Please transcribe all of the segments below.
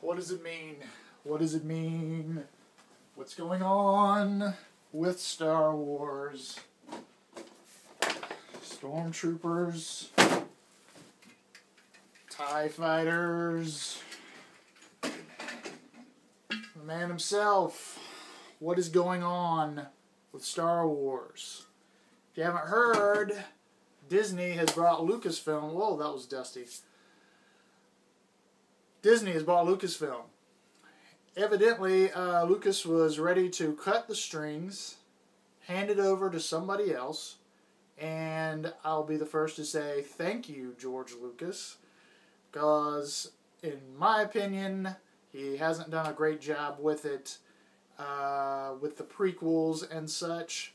What does it mean? What does it mean? What's going on with Star Wars? Stormtroopers, TIE fighters, the man himself. What is going on with Star Wars? If you haven't heard, Disney has brought Lucasfilm. Whoa, that was dusty. Disney has bought Lucasfilm. Evidently, Lucas was ready to cut the strings, hand it over to somebody else, and I'll be the first to say thank you, George Lucas, because in my opinion, he hasn't done a great job with it, with the prequels and such.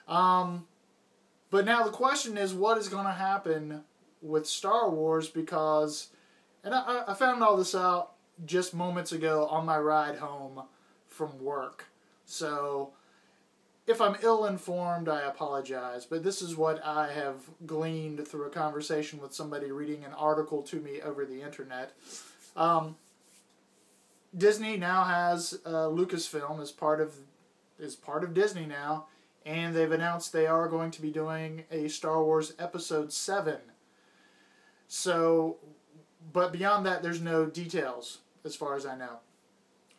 But now the question is, what is going to happen with Star Wars? Because, and I found all this out just moments ago on my ride home from work. So, if I'm ill-informed, I apologize. But this is what I have gleaned through a conversation with somebody reading an article to me over the internet. Disney now has Lucasfilm as part of Disney now, and they've announced they are going to be doing a Star Wars Episode 7. So, but beyond that, there's no details, as far as I know.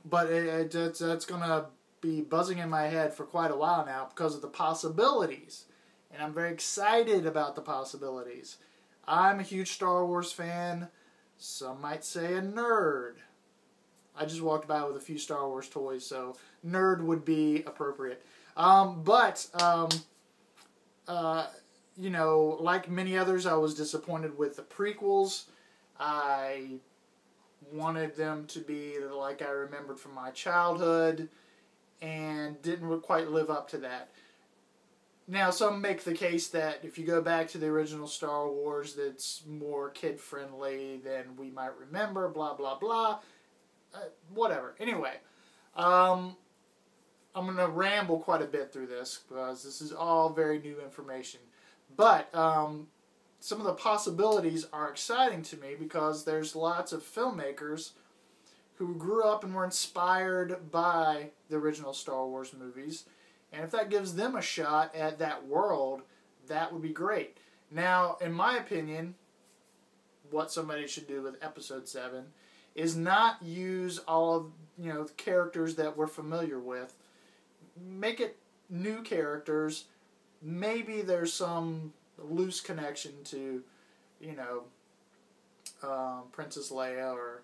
But that's going to be buzzing in my head for quite a while now because of the possibilities. And I'm very excited about the possibilities. I'm a huge Star Wars fan. Some might say a nerd. I just walked by with a few Star Wars toys, so nerd would be appropriate. You know, like many others, I was disappointed with the prequels. I wanted them to be like I remembered from my childhood, and didn't quite live up to that. Now, some make the case that if you go back to the original Star Wars, that's more kid-friendly than we might remember, blah, blah, blah. Whatever. Anyway, I'm going to ramble quite a bit through this, because this is all very new information. But some of the possibilities are exciting to me, because there's lots of filmmakers who grew up and were inspired by the original Star Wars movies. And if that gives them a shot at that world, that would be great. Now, in my opinion, what somebody should do with Episode 7 is not use all of, the characters that we're familiar with. Make it new characters. Maybe there's some loose connection to, Princess Leia or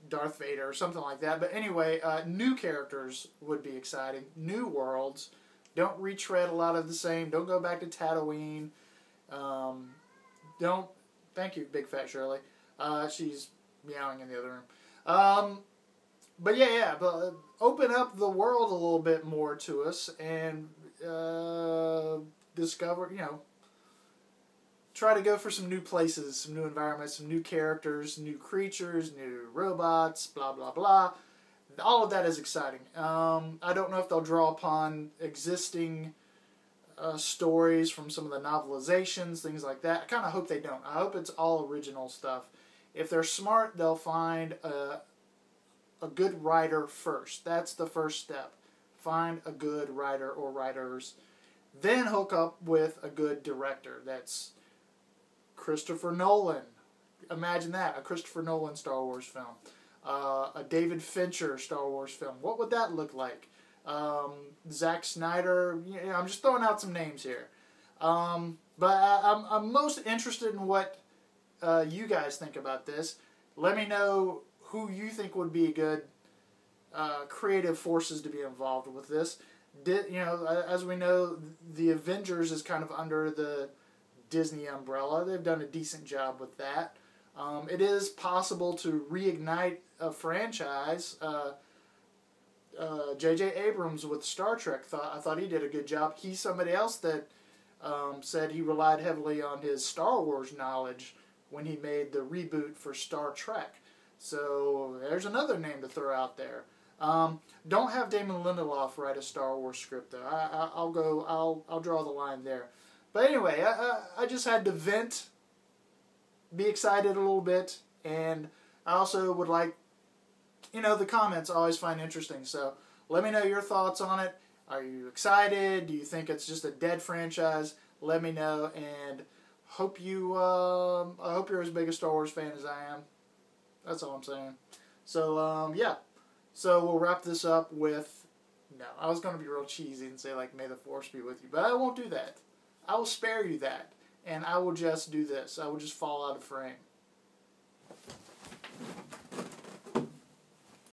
Darth Vader or something like that. But anyway, new characters would be exciting. New worlds. Don't retread a lot of the same. Don't go back to Tatooine. Thank you, Big Fat Shirley. She's meowing in the other room. But open up the world a little bit more to us and discover, try to go for some new places, some new environments, some new characters, new creatures, new robots, blah, blah, blah. All of that is exciting. I don't know if they'll draw upon existing stories from some of the novelizations, things like that. I kind of hope they don't. I hope it's all original stuff. If they're smart, they'll find a good writer first. That's the first step. Find a good writer or writers. Then hook up with a good director. That's Christopher Nolan. Imagine that, a Christopher Nolan Star Wars film. A David Fincher Star Wars film. What would that look like? Zack Snyder. I'm just throwing out some names here. But I'm most interested in what you guys think about this. Let me know who you think would be good creative forces to be involved with this. As we know, the Avengers is kind of under the Disney umbrella. They've done a decent job with that. It is possible to reignite a franchise. J.J. Abrams with Star Trek, I thought he did a good job. He's somebody else that said he relied heavily on his Star Wars knowledge when he made the reboot for Star Trek. So there's another name to throw out there. Don't have Damon Lindelof write a Star Wars script though. I'll draw the line there. But anyway, I just had to vent, be excited a little bit, and I also would like, the comments I always find interesting. So let me know your thoughts on it. Are you excited? Do you think it's just a dead franchise? Let me know, and I hope you're as big a Star Wars fan as I am. That's all I'm saying. So, yeah. So we'll wrap this up with, no, I was going to be real cheesy and say, like, may the Force be with you, but I won't do that. I will spare you that, and I will just do this. I will just fall out of frame.